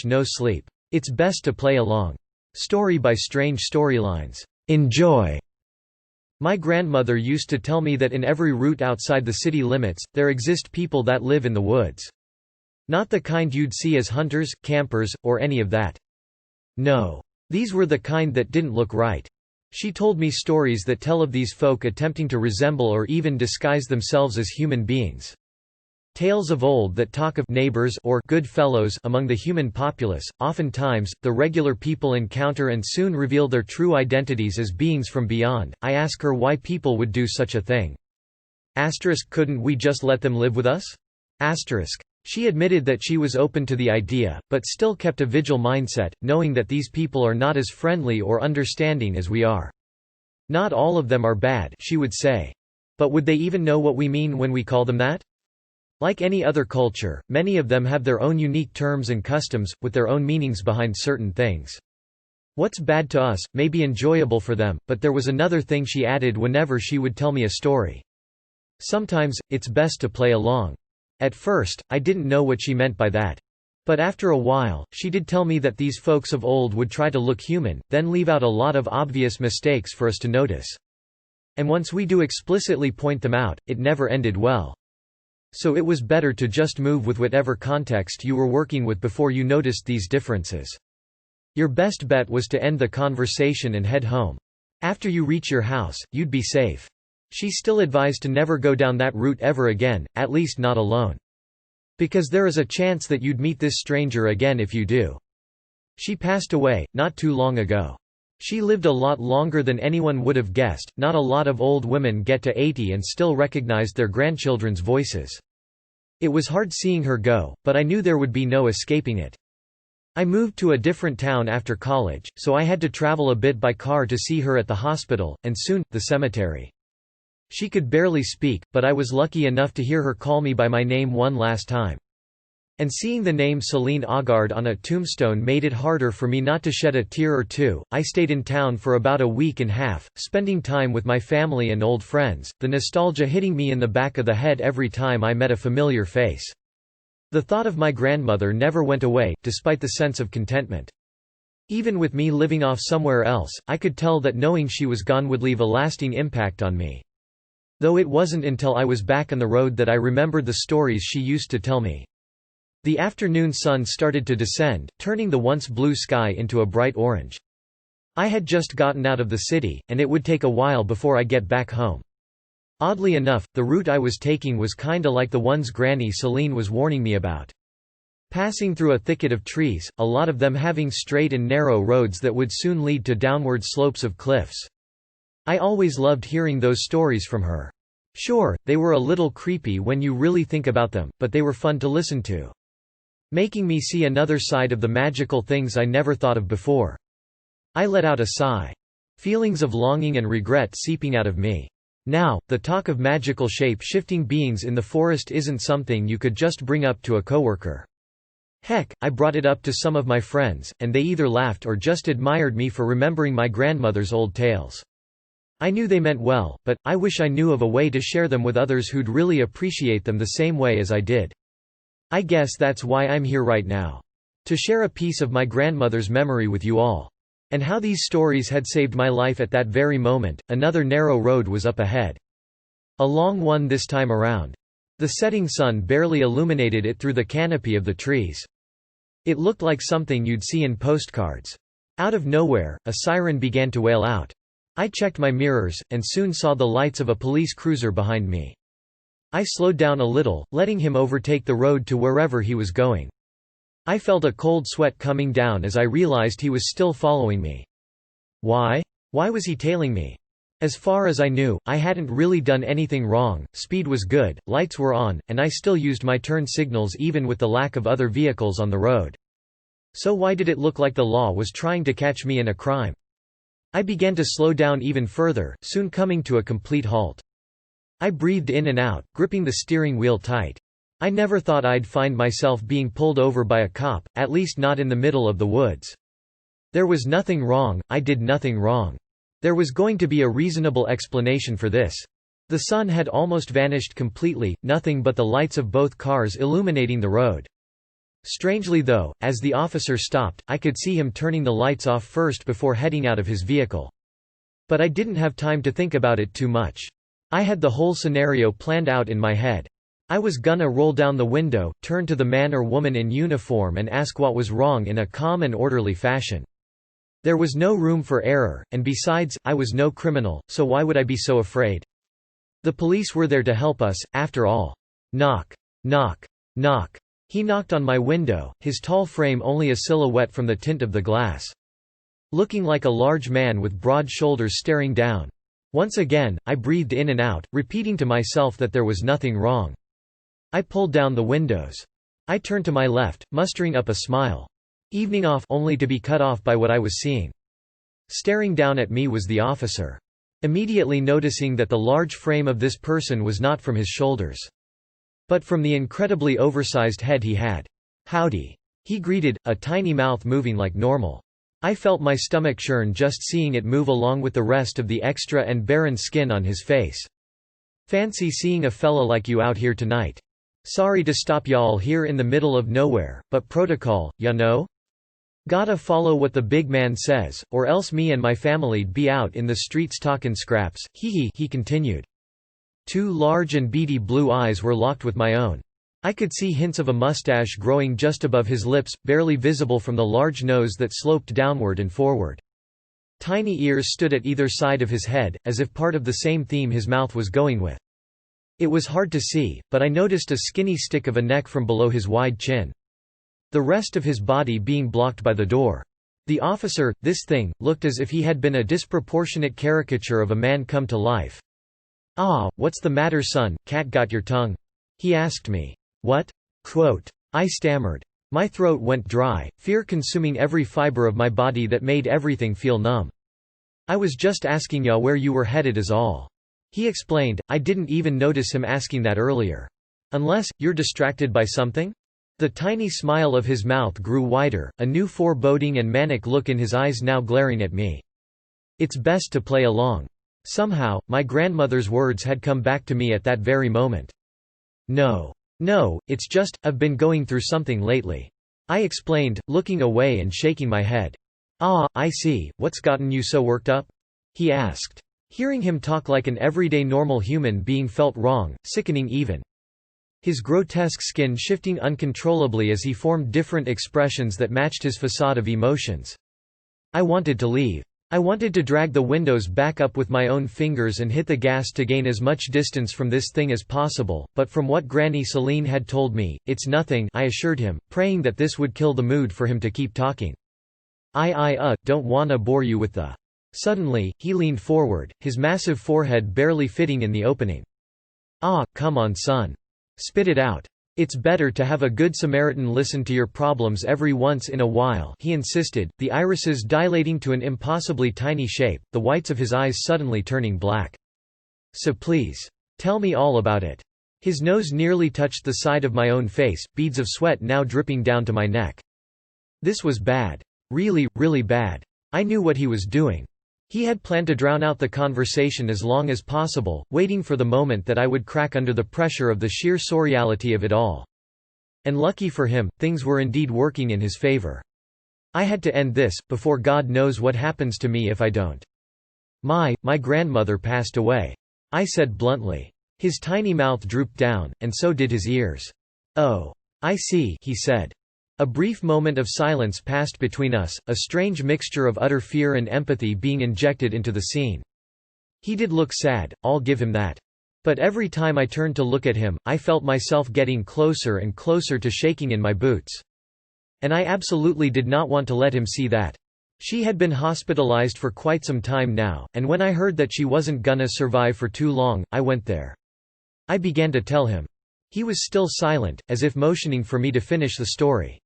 No sleep. It's best to play along. Story by Strange Storylines. Enjoy. My grandmother used to tell me that in every route outside the city limits, there exist people that live in the woods. Not the kind you'd see as hunters, campers, or any of that. No. These were the kind that didn't look right. She told me stories that tell of these folk attempting to resemble or even disguise themselves as human beings. Tales of old that talk of neighbors or good fellows among the human populace. Oftentimes, the regular people encounter and soon reveal their true identities as beings from beyond. I ask her why people would do such a thing. Couldn't we just let them live with us? She admitted that she was open to the idea, but still kept a vigil mindset, knowing that these people are not as friendly or understanding as we are. Not all of them are bad, she would say. But would they even know what we mean when we call them that? Like any other culture, many of them have their own unique terms and customs, with their own meanings behind certain things. What's bad to us, may be enjoyable for them, but there was another thing she added whenever she would tell me a story. Sometimes, it's best to play along. At first, I didn't know what she meant by that. But after a while, she did tell me that these folks of old would try to look human, then leave out a lot of obvious mistakes for us to notice. And once we do explicitly point them out, it never ended well. So it was better to just move with whatever context you were working with before you noticed these differences. Your best bet was to end the conversation and head home. After you reach your house, you'd be safe. She still advised to never go down that route ever again, at least not alone. Because there is a chance that you'd meet this stranger again if you do. She passed away, not too long ago. She lived a lot longer than anyone would have guessed. Not a lot of old women get to 80 and still recognized their grandchildren's voices. It was hard seeing her go, but I knew there would be no escaping it. I moved to a different town after college, so I had to travel a bit by car to see her at the hospital, and soon, the cemetery. She could barely speak, but I was lucky enough to hear her call me by my name one last time. And seeing the name Celine Augard on a tombstone made it harder for me not to shed a tear or two. I stayed in town for about a week and a half, spending time with my family and old friends, the nostalgia hitting me in the back of the head every time I met a familiar face. The thought of my grandmother never went away, despite the sense of contentment. Even with me living off somewhere else, I could tell that knowing she was gone would leave a lasting impact on me. Though it wasn't until I was back on the road that I remembered the stories she used to tell me. The afternoon sun started to descend, turning the once blue sky into a bright orange. I had just gotten out of the city, and it would take a while before I get back home. Oddly enough, the route I was taking was kinda like the ones Granny Celine was warning me about. Passing through a thicket of trees, a lot of them having straight and narrow roads that would soon lead to downward slopes of cliffs. I always loved hearing those stories from her. Sure, they were a little creepy when you really think about them, but they were fun to listen to. Making me see another side of the magical things I never thought of before. I let out a sigh. Feelings of longing and regret seeping out of me. Now, the talk of magical shape-shifting beings in the forest isn't something you could just bring up to a coworker. Heck, I brought it up to some of my friends, and they either laughed or just admired me for remembering my grandmother's old tales. I knew they meant well, but I wish I knew of a way to share them with others who'd really appreciate them the same way as I did. I guess that's why I'm here right now. To share a piece of my grandmother's memory with you all. And how these stories had saved my life at that very moment. Another narrow road was up ahead. A long one this time around. The setting sun barely illuminated it through the canopy of the trees. It looked like something you'd see in postcards. Out of nowhere, a siren began to wail out. I checked my mirrors, and soon saw the lights of a police cruiser behind me. I slowed down a little, letting him overtake the road to wherever he was going. I felt a cold sweat coming down as I realized he was still following me. Why? Why was he tailing me? As far as I knew, I hadn't really done anything wrong, speed was good, lights were on, and I still used my turn signals even with the lack of other vehicles on the road. So why did it look like the law was trying to catch me in a crime? I began to slow down even further, soon coming to a complete halt. I breathed in and out, gripping the steering wheel tight. I never thought I'd find myself being pulled over by a cop, at least not in the middle of the woods. There was nothing wrong, I did nothing wrong. There was going to be a reasonable explanation for this. The sun had almost vanished completely, nothing but the lights of both cars illuminating the road. Strangely though, as the officer stopped, I could see him turning the lights off first before heading out of his vehicle. But I didn't have time to think about it too much. I had the whole scenario planned out in my head. I was gonna roll down the window, turn to the man or woman in uniform and ask what was wrong in a calm and orderly fashion. There was no room for error, and besides, I was no criminal, so why would I be so afraid? The police were there to help us, after all. Knock. Knock. Knock. He knocked on my window, his tall frame only a silhouette from the tint of the glass. Looking like a large man with broad shoulders staring down. Once again, I breathed in and out, repeating to myself that there was nothing wrong. I pulled down the windows. I turned to my left, mustering up a smile. Evening off, only to be cut off by what I was seeing. Staring down at me was the officer. Immediately noticing that the large frame of this person was not from his shoulders, but from the incredibly oversized head he had. "Howdy," he greeted, a tiny mouth moving like normal. I felt my stomach churn just seeing it move along with the rest of the extra and barren skin on his face. "Fancy seeing a fella like you out here tonight. Sorry to stop y'all here in the middle of nowhere, but protocol, ya know? Gotta follow what the big man says, or else me and my family'd be out in the streets talkin' scraps, hee," he continued. Two large and beady blue eyes were locked with my own. I could see hints of a mustache growing just above his lips, barely visible from the large nose that sloped downward and forward. Tiny ears stood at either side of his head, as if part of the same theme his mouth was going with. It was hard to see, but I noticed a skinny stick of a neck from below his wide chin. The rest of his body being blocked by the door. The officer, this thing, looked as if he had been a disproportionate caricature of a man come to life. "Ah, what's the matter son, cat got your tongue?" he asked me. "What?" I stammered. My throat went dry, fear consuming every fiber of my body that made everything feel numb. "I was just asking ya where you were headed is all," he explained. I didn't even notice him asking that earlier. "Unless, you're distracted by something?" The tiny smile of his mouth grew wider, a new foreboding and manic look in his eyes now glaring at me. "It's best to play along." Somehow, my grandmother's words had come back to me at that very moment. No, it's just, I've been going through something lately," I explained, looking away and shaking my head. "Ah, I see, what's gotten you so worked up?" he asked. Hearing him talk like an everyday normal human being felt wrong, sickening even. His grotesque skin shifting uncontrollably as he formed different expressions that matched his facade of emotions. I wanted to leave. I wanted to drag the windows back up with my own fingers and hit the gas to gain as much distance from this thing as possible, but from what Granny Celine had told me, "It's nothing," I assured him, praying that this would kill the mood for him to keep talking. Don't wanna bore you with the." Suddenly, he leaned forward, his massive forehead barely fitting in the opening. "Ah, come on son. Spit it out. It's better to have a good Samaritan listen to your problems every once in a while," he insisted, the irises dilating to an impossibly tiny shape, the whites of his eyes suddenly turning black. "So please. Tell me all about it." His nose nearly touched the side of my own face, beads of sweat now dripping down to my neck. This was bad. Really, really bad. I knew what he was doing. He had planned to drown out the conversation as long as possible, waiting for the moment that I would crack under the pressure of the sheer surreality of it all. And lucky for him, things were indeed working in his favor. I had to end this, before God knows what happens to me if I don't. My grandmother passed away," I said bluntly. His tiny mouth drooped down, and so did his ears. "Oh. I see," he said. A brief moment of silence passed between us, a strange mixture of utter fear and empathy being injected into the scene. He did look sad, I'll give him that. But every time I turned to look at him, I felt myself getting closer and closer to shaking in my boots. And I absolutely did not want to let him see that. She had been hospitalized for quite some time now, and when I heard that she wasn't gonna survive for too long, I went there. I began to tell him. He was still silent, as if motioning for me to finish the story.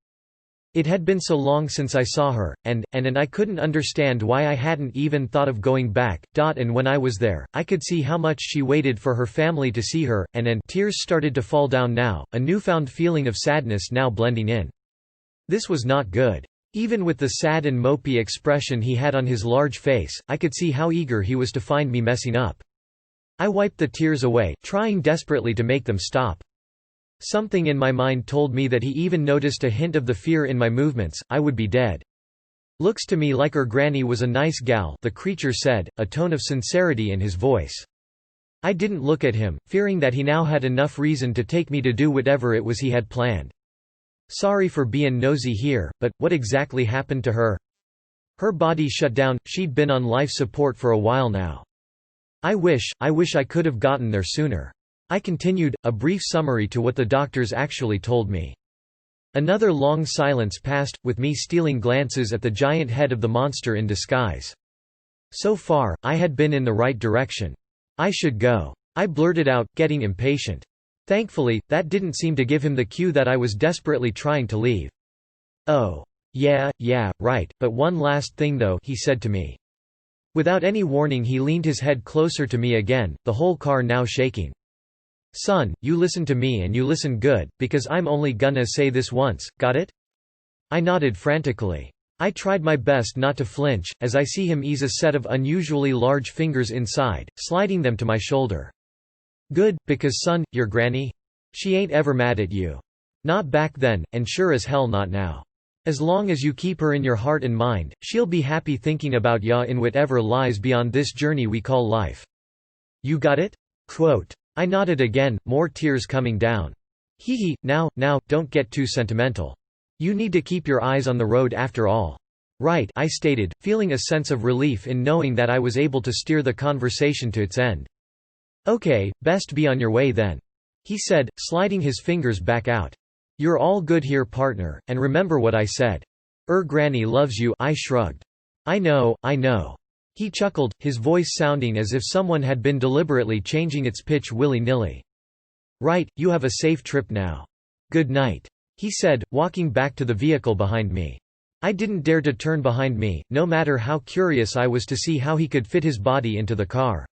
It had been so long since I saw her, and I couldn't understand why I hadn't even thought of going back. And when I was there, I could see how much she waited for her family to see her, and tears started to fall down now, a newfound feeling of sadness now blending in. This was not good. Even with the sad and mopey expression he had on his large face, I could see how eager he was to find me messing up. I wiped the tears away, trying desperately to make them stop. Something in my mind told me that he even noticed a hint of the fear in my movements, I would be dead. "Looks to me like 'er granny was a nice gal," the creature said, a tone of sincerity in his voice. I didn't look at him, fearing that he now had enough reason to take me to do whatever it was he had planned. "Sorry for bein' nosy here, but what exactly happened to her?" "Her body shut down, she'd been on life support for a while now. I wish I could have gotten there sooner." I continued, a brief summary to what the doctors actually told me. Another long silence passed, with me stealing glances at the giant head of the monster in disguise. So far, I had been in the right direction. "I should go," I blurted out, getting impatient. Thankfully, that didn't seem to give him the cue that I was desperately trying to leave. "Oh. Yeah, right, but one last thing though," he said to me. Without any warning he leaned his head closer to me again, the whole car now shaking. "Son, you listen to me and you listen good, because I'm only gonna say this once, got it?" I nodded frantically. I tried my best not to flinch, as I see him ease a set of unusually large fingers inside, sliding them to my shoulder. "Good, because son, your granny? She ain't ever mad at you. Not back then, and sure as hell not now. As long as you keep her in your heart and mind, she'll be happy thinking about ya in whatever lies beyond this journey we call life. You got it?" Quote. I nodded again, more tears coming down. "Hee, now, don't get too sentimental. You need to keep your eyes on the road after all." "Right," I stated, feeling a sense of relief in knowing that I was able to steer the conversation to its end. "Okay, best be on your way then," he said, sliding his fingers back out. "You're all good here, partner, and remember what I said. Granny loves you." I shrugged. I know. He chuckled, his voice sounding as if someone had been deliberately changing its pitch willy-nilly. "Right, you have a safe trip now. Good night," he said, walking back to the vehicle behind me. I didn't dare to turn behind me, no matter how curious I was to see how he could fit his body into the car.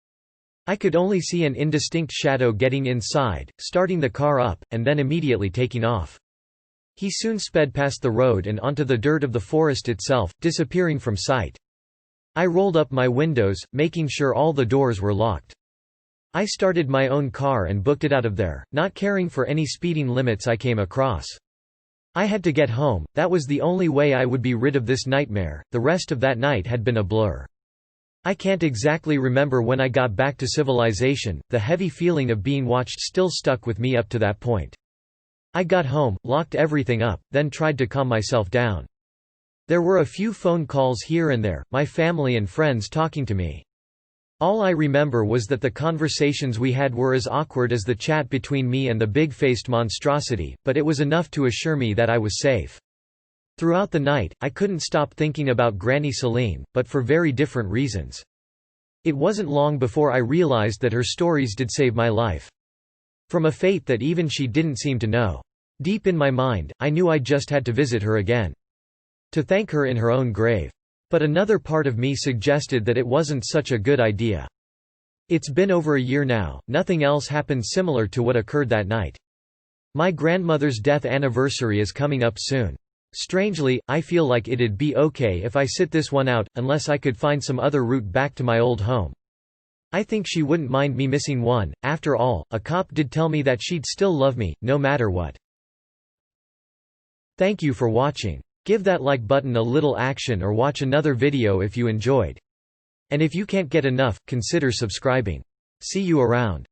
I could only see an indistinct shadow getting inside, starting the car up, and then immediately taking off. He soon sped past the road and onto the dirt of the forest itself, disappearing from sight. I rolled up my windows, making sure all the doors were locked. I started my own car and booked it out of there, not caring for any speeding limits I came across. I had to get home, that was the only way I would be rid of this nightmare. The rest of that night had been a blur. I can't exactly remember when I got back to civilization, the heavy feeling of being watched still stuck with me up to that point. I got home, locked everything up, then tried to calm myself down. There were a few phone calls here and there, my family and friends talking to me. All I remember was that the conversations we had were as awkward as the chat between me and the big-faced monstrosity, but it was enough to assure me that I was safe. Throughout the night, I couldn't stop thinking about Granny Celine, but for very different reasons. It wasn't long before I realized that her stories did save my life. From a fate that even she didn't seem to know. Deep in my mind, I knew I just had to visit her again. To thank her in her own grave. But another part of me suggested that it wasn't such a good idea. It's been over a year now, nothing else happened similar to what occurred that night. My grandmother's death anniversary is coming up soon. Strangely, I feel like it'd be okay if I sit this one out, unless I could find some other route back to my old home. I think she wouldn't mind me missing one. After all, a cop did tell me that she'd still love me, no matter what. Thank you for watching. Give that like button a little action or watch another video if you enjoyed. And if you can't get enough, consider subscribing. See you around.